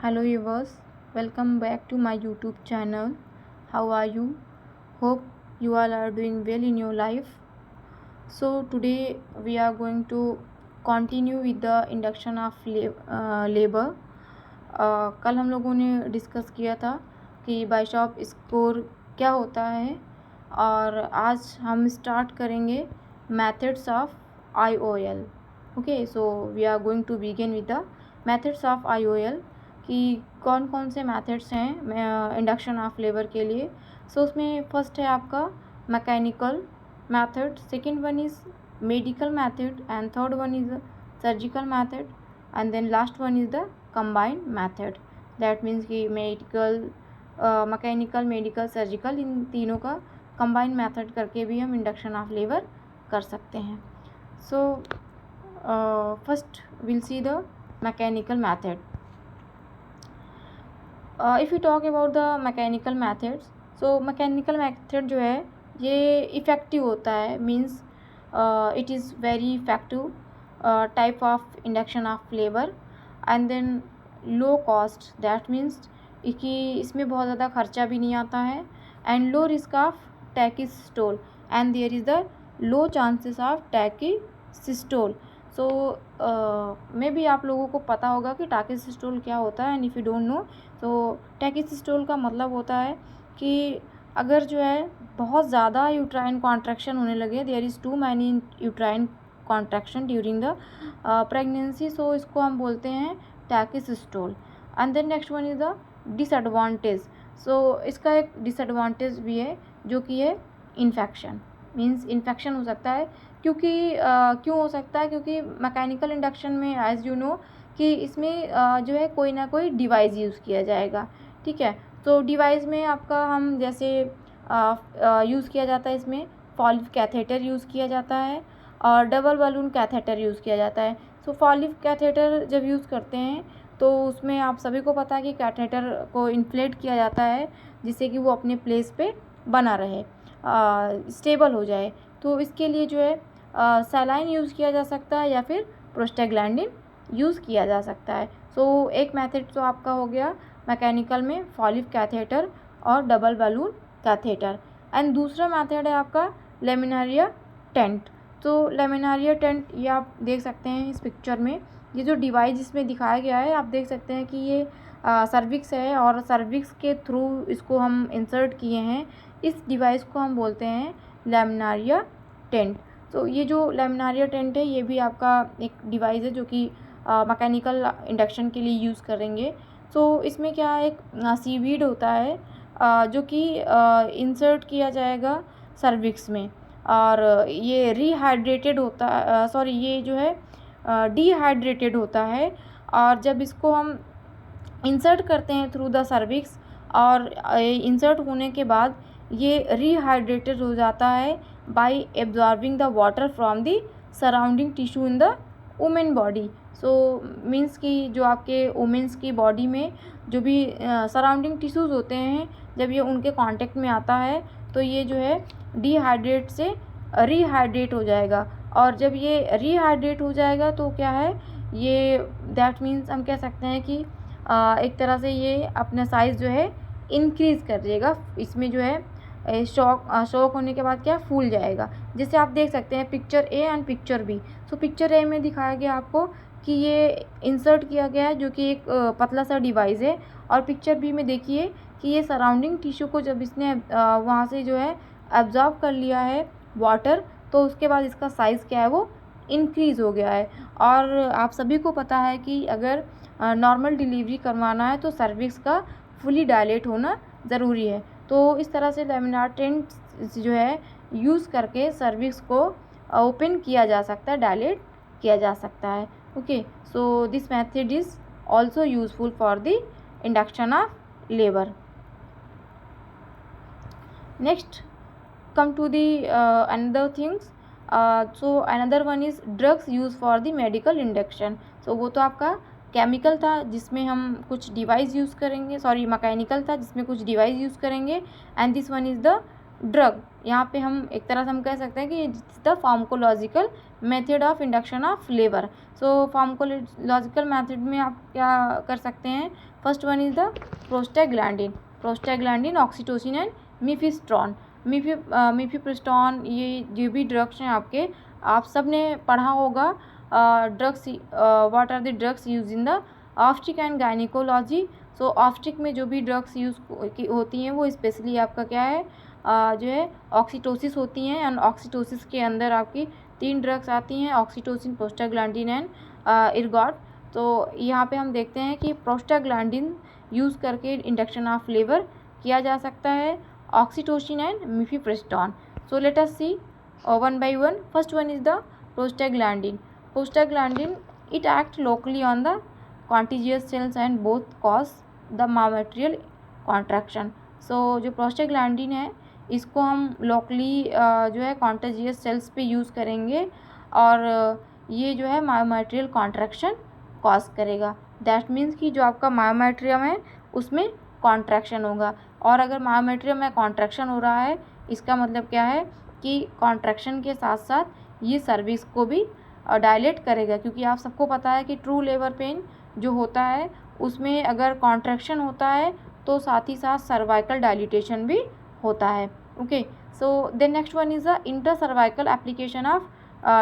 Hello viewers, welcome back to my YouTube channel. How are you? Hope you all are doing well in your life. So today we are going to continue with the induction of labor. कल हम लोगों ने discuss किया था कि बाइशॉप score क्या होता है और आज हम स्टार्ट करेंगे methods of IOL. Okay, so we are going to begin with the methods of IOL कि कौन कौन से मेथड्स हैं इंडक्शन ऑफ लेबर के लिए. सो उसमें फर्स्ट है आपका mechanical method, second one is medical method and third one is surgical method and then last one is the combined method. That means कि मेडिकल, मैकेनिकल, मेडिकल, सर्जिकल, इन तीनों का combined method करके भी हम इंडक्शन ऑफ लेबर कर सकते हैं. So first will see the mechanical method. If you talk about the mechanical methods, so mechanical method जो है ये इफ़ेक्टिव होता है, means it is very effective type of induction of labour and then low cost. That means कि इसमें बहुत ज़्यादा खर्चा भी नहीं आता है and low risk of tachysystole and there is the low chances of tachysystole. So may be आप लोगों को पता होगा कि टैकिसिस्टोल क्या होता है and if you don't know, तो टैकिसिस्टोल का मतलब होता है कि अगर जो है बहुत ज़्यादा यूट्राइन कॉन्ट्रैक्शन होने लगे, there is too many uterine contraction during the pregnancy, so इसको हम बोलते हैं tachysystole. And then next one is the disadvantage. So इसका एक डिसएडवांटेज भी है जो कि है इन्फेक्शन. मीन्स इन्फेक्शन हो सकता है क्योंकि क्यों हो सकता है, क्योंकि मैकेनिकल इंडक्शन में एज यू नो कि इसमें जो है कोई ना कोई डिवाइस यूज़ किया जाएगा. ठीक है, तो डिवाइस में आपका हम जैसे यूज़ किया जाता है, इसमें फॉलिव कैथेटर यूज़ किया जाता है और डबल बलून कैथेटर यूज़ किया जाता है. सो फॉलिव कैथेटर जब यूज़ करते हैं तो उसमें आप सभी को पता है कि कैथेटर को इन्फ्लेट किया जाता है जिससे कि वो अपने प्लेस पे बना रहे, स्टेबल हो जाए. तो इसके लिए जो है सलाइन यूज़ किया जा सकता है या फिर प्रोस्टाग्लैंडिन यूज़ किया जा सकता है. सो एक मेथड तो आपका हो गया मैकेनिकल में फॉलिव कैथेटर और डबल बलून कैथेटर. एंड दूसरा मेथड है आपका लेमिनारिया टेंट. तो लेमिनारिया टेंट ये आप देख सकते हैं इस पिक्चर में, ये जो डिवाइस इसमें दिखाया गया है आप देख सकते हैं कि ये सर्विक्स है और सर्विक्स के थ्रू इसको हम इंसर्ट किए हैं. इस डिवाइस को हम बोलते हैं लेमिनारिया टेंट. तो ये जो लेमिनारिया टेंट है ये भी आपका एक डिवाइस है जो कि मैकेनिकल इंडक्शन के लिए यूज़ करेंगे. सो इसमें क्या एक सीवीड होता है जो कि इंसर्ट किया जाएगा सर्विक्स में और ये रिहाइड्रेटेड होता सॉरी ये जो है डिहाइड्रेटेड होता है और जब इसको हम इंसर्ट करते हैं थ्रू द सर्विक्स और इंसर्ट होने के बाद ये रिहाइड्रेटेड हो जाता है bye absorbing the water from the surrounding tissue in the women body. So means कि जो आपके वुमेंस की बॉडी में जो भी सराउंडिंग टिश्यूज़ होते हैं जब ये उनके कांटेक्ट में आता है तो ये जो है डिहाइड्रेट से रिहाइड्रेट हो जाएगा और जब ये रिहाइड्रेट हो जाएगा तो क्या है ये दैट मीन्स हम कह सकते हैं कि एक तरह से ये अपना साइज़ जो है इंक्रीज़ कर देगा. इसमें जो है शॉक होने के बाद क्या फूल जाएगा, जैसे आप देख सकते हैं picture A and picture B. So picture A में दिखाया गया आपको कि ये इंसर्ट किया गया है जो कि एक पतला सा डिवाइस है और पिक्चर बी में देखिए कि ये सराउंडिंग टिश्यू को जब इसने वहाँ से जो है एब्जॉर्ब कर लिया है वाटर, तो उसके बाद इसका साइज़ क्या है वो इंक्रीज़ हो गया है. और आप सभी को पता है कि अगर नॉर्मल डिलीवरी करवाना है तो सर्विक्स का फुली डायलेट होना ज़रूरी है. तो इस तरह से लेमिनार टेंट जो है यूज़ करके सर्विक्स को ओपन किया जा सकता है, डायलेट किया जा सकता है. Okay, so this method is also useful for the induction of labour. Next come to the another things. So another one is drugs used for the medical induction. So वो तो आपका केमिकल था जिसमें हम कुछ डिवाइस यूज़ करेंगे, sorry mechanical था जिसमें कुछ डिवाइस यूज़ करेंगे and this one is the drug, यहाँ पे हम एक तरह से हम कह सकते हैं कि the pharmacological method of induction of labour. So pharmacological method में आप क्या कर सकते हैं, first one is the prostaglandin, oxytocin and mifepristone. Mifepristone, ये जो भी ड्रग्स हैं आपके, आप सब ने पढ़ा होगा drugs, what are the drugs use in the obstetric and gynaecology. So obstetric में जो भी ड्रग्स यूज होती हैं वो स्पेशली आपका क्या है, जो है ऑक्सीटोसिस होती हैं, एंड ऑक्सीटोसिस के अंदर आपकी 3 ड्रग्स आती हैं, ऑक्सीटोसिन, प्रोस्टाग्लैंडिन एंड इर्गॉट। तो यहाँ पे हम देखते हैं कि प्रोस्टाग्लैंडिन यूज़ करके इंडक्शन ऑफ लेबर किया जा सकता है, oxytocin and mifepristone. So let us see one by one. First one is the prostaglandin. Prostaglandin, it acts locally on the contagious cells and both cause the myometrial contraction. So जो prostaglandin है इसको हम locally जो है contagious sales पे use करेंगे और ये जो है मायोमेट्रियल कॉन्ट्रैक्शन कॉज करेगा। दैट मीन्स कि जो आपका मायोमेट्रियम है उसमें कॉन्ट्रैक्शन होगा, और अगर मायोमेट्रियम में कॉन्ट्रैक्शन हो रहा है इसका मतलब क्या है कि कॉन्ट्रैक्शन के साथ साथ ये सर्विक्स को भी डायलेट करेगा, क्योंकि आप सबको पता है कि ट्रू लेबर पेन जो होता है उसमें अगर कॉन्ट्रैक्शन होता है तो साथ ही साथ सर्वाइकल डायलिटेशन भी होता है। Okay, so then next one is the inter cervical application of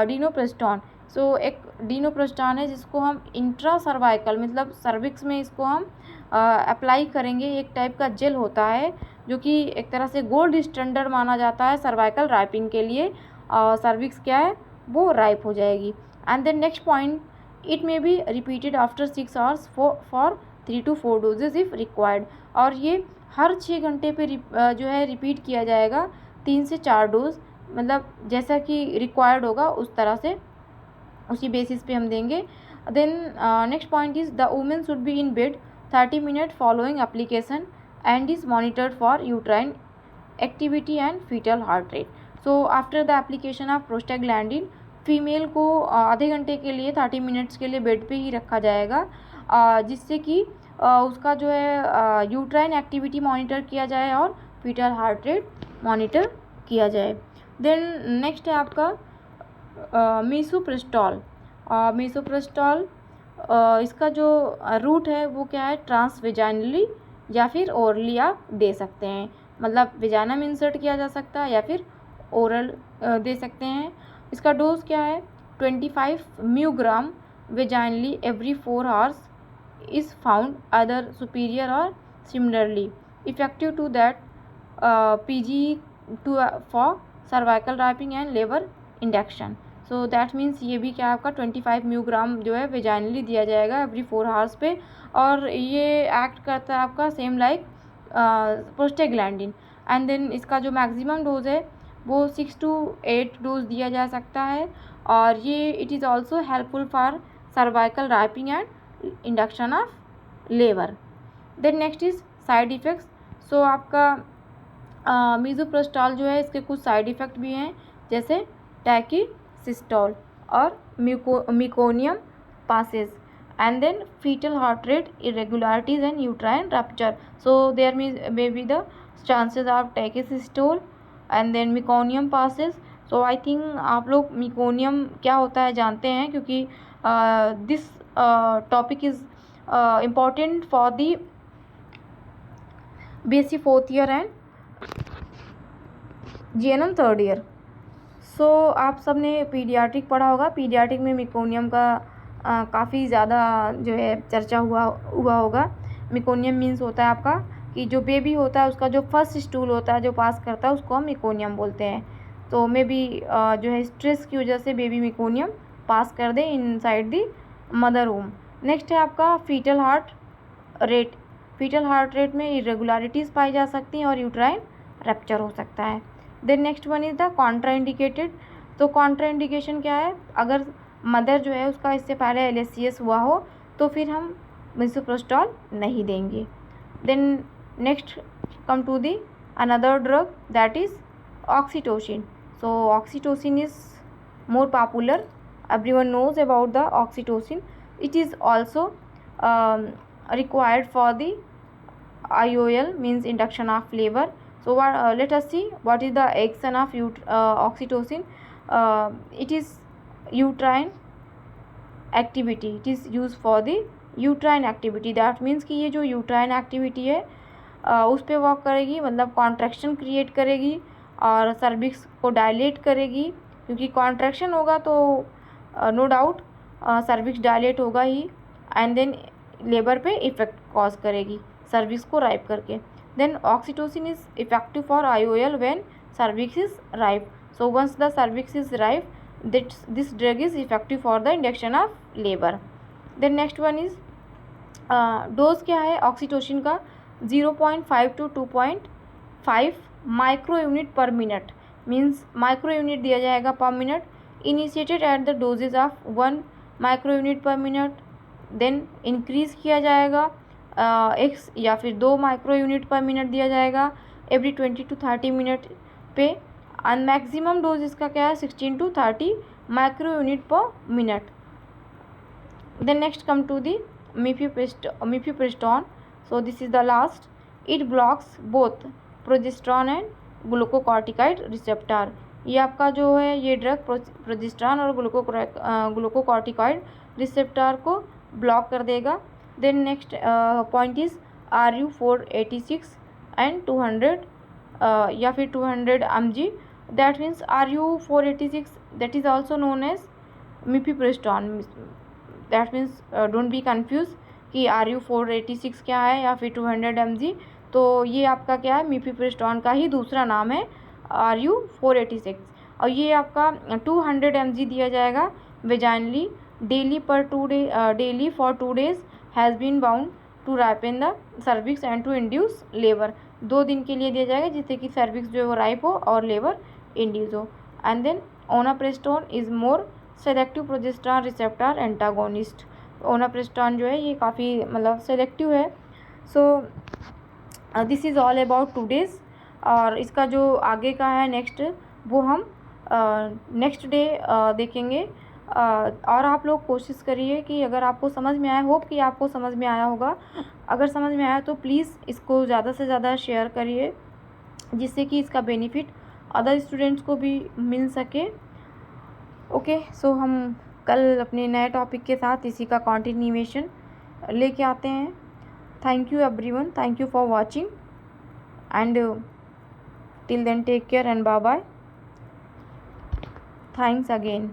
dinoprostone. So एक डिनोप्रेस्टॉन है जिसको हम इंट्रा सर्वाइकल मतलब सर्विक्स में इसको हम अप्लाई करेंगे। एक टाइप का जेल होता है जो कि एक तरह से गोल्ड स्टैंडर्ड माना जाता है सर्वाइकल राइपिंग के लिए, सर्विक्स क्या है वो राइप हो जाएगी। And then next point, it may be repeated after 6 hours for 3 to 4 doses if required. और ये हर 6 घंटे पे जो है रिपीट किया जाएगा, 3 से 4 डोज, मतलब जैसा कि रिक्वायर्ड होगा उस तरह से उसी बेसिस पे हम देंगे। Then next point is the women should be in bed 30 minute following application and is monitored for uterine activity and fetal heart rate. So after the application of prostaglandin, female को आधे घंटे के लिए 30 minutes के लिए bed पे ही रखा जाएगा, जिससे कि उसका जो है यूट्राइन एक्टिविटी मॉनिटर किया जाए और फीटल हार्ट रेट मॉनिटर किया जाए। देन नेक्स्ट है आपका मीसोप्रेस्टॉल। मीसोप्रेस्टॉल इसका जो रूट है वो क्या है, ट्रांसवेजाइनली या फिर ओरली आप दे सकते हैं, मतलब वेजाना में इंसर्ट किया जा सकता है या फिर ओरल दे सकते हैं। इसका डोज क्या है, 25 microgram vaginally every 4 hours is found other superior और similarly effective to that PG two for cervical ripening and labour induction. So that means ये भी क्या आपका 25 म्यूग्राम जो है वेजाइनली दिया जाएगा एवरी 4 आवर्स पे, और ये एक्ट करता है आपका same like prostaglandin. And then इसका जो मैक्सिमम डोज है वो 6 to 8 डोज दिया जा सकता है, और ये it is also helpful for cervical ripening and induction of labour. Then next is side effects. So आपका मीज़ोप्रेस्टॉल जो है इसके कुछ साइड इफ़ेक्ट भी हैं, जैसे टैकीसिस्टोल और meconium passage, and then fetal heart rate irregularities and uterine rupture. So there may be the chances of tachycystole and then meconium passes. So I think आप लोग meconium क्या होता है जानते हैं, क्योंकि this topic is important for the BSc 4th year and GNM 3rd year. सो आप सब ने पीडियाट्रिक पढ़ा होगा, पीडियाट्रिक में मिकोनियम का काफ़ी ज़्यादा जो है चर्चा हुआ होगा। मिकोनियम मीन्स होता है आपका कि जो बेबी होता है उसका जो फर्स्ट स्टूल होता है जो पास करता है उसको हम मिकोनियम बोलते हैं। तो मे बी जो है स्ट्रेस की वजह से बेबी मिकोनियम पास कर दे inside the mother womb. Next है आपका fetal heart rate. Fetal heart rate में इरेगुलरिटीज़ पाई जा सकती हैं और यूट्राइन रप्चर हो सकता है। Then next one is the contraindicated. तो कॉन्ट्राइंडिकेशन क्या है, अगर मदर जो है उसका इससे पहले LSCS हुआ हो तो फिर हम मिसोप्रोस्टॉल नहीं देंगे। Then next come to the another drug that is oxytocin. So oxytocin is more popular, everyone knows about the oxytocin. It is also required for the IOL means induction of labor. So let us see what is the action of oxytocin. It is uterine activity. It is used for the uterine activity. That means कि ये जो uterine activity है उस पर work करेगी, मतलब contraction create करेगी और सर्विक्स को डायलेट करेगी, क्योंकि कॉन्ट्रैक्शन होगा तो नो डाउट सर्विक्स डायलेट होगा ही, एंड देन लेबर पे इफेक्ट कॉज करेगी सर्विक्स को राइप करके. Then oxytocin is effective for IOL when cervix is ripe. So once the cervix is ripe, this drug is effective for the induction of labor. Then next one is dose क्या है oxytocin का 0.5 to 2.5 micro unit per minute, means micro unit दिया जाएगा per minute. Initiated at the doses of 1 micro unit per minute, then increase किया जाएगा x या फिर 2 micro unit per minute दिया जाएगा एवरी 20 to 30 मिनट पे. एंड मैक्सिमम डोज इसका क्या है 16 to 30 micro unit per minute. Then next come to the mifepristone. So this is the last. It blocks both progesterone and glucocorticoid receptor. ये आपका जो है ये ड्रग प्रोजेस्टेरॉन और ग्लूकोकॉर्टिकॉइड रिसेप्टर को ब्लॉक कर देगा. Then next point is RU486 and 200 या फिर 200 mg. That means RU486 that is also known as mifepristone. That means don't be confuse कि RU486 क्या है या फिर 200 mg. तो ये आपका क्या है मिफेप्रिस्टोन का ही दूसरा नाम है RU486. और ये आपका 200 mg दिया जाएगा vaginally daily daily for 2 days has been bound to ripen the cervix and to induce labour. 2 दिन के लिए दिया जाएगा जिससे कि सर्विक्स जो है वो राइप हो और लेबर इंड्यूस हो. And then onapristone is more selective progesterone receptor antagonist. Onapristone जो है ये काफ़ी मतलब सेलेक्टिव है. So this is all about today's. और इसका जो आगे का है नेक्स्ट वो हम नेक्स्ट डे देखेंगे. और आप लोग कोशिश करिए कि अगर आपको समझ में आया, होप कि आपको समझ में आया होगा. अगर समझ में आया तो प्लीज़ इसको ज़्यादा से ज़्यादा शेयर करिए जिससे कि इसका बेनिफिट अदर स्टूडेंट्स को भी मिल सके. ओके, सो हम कल अपने नए टॉपिक के साथ इसी का कॉन्टिन्यूएशन लेके आते हैं. Thank you everyone, thank you for watching and till then take care and bye bye. Thanks again.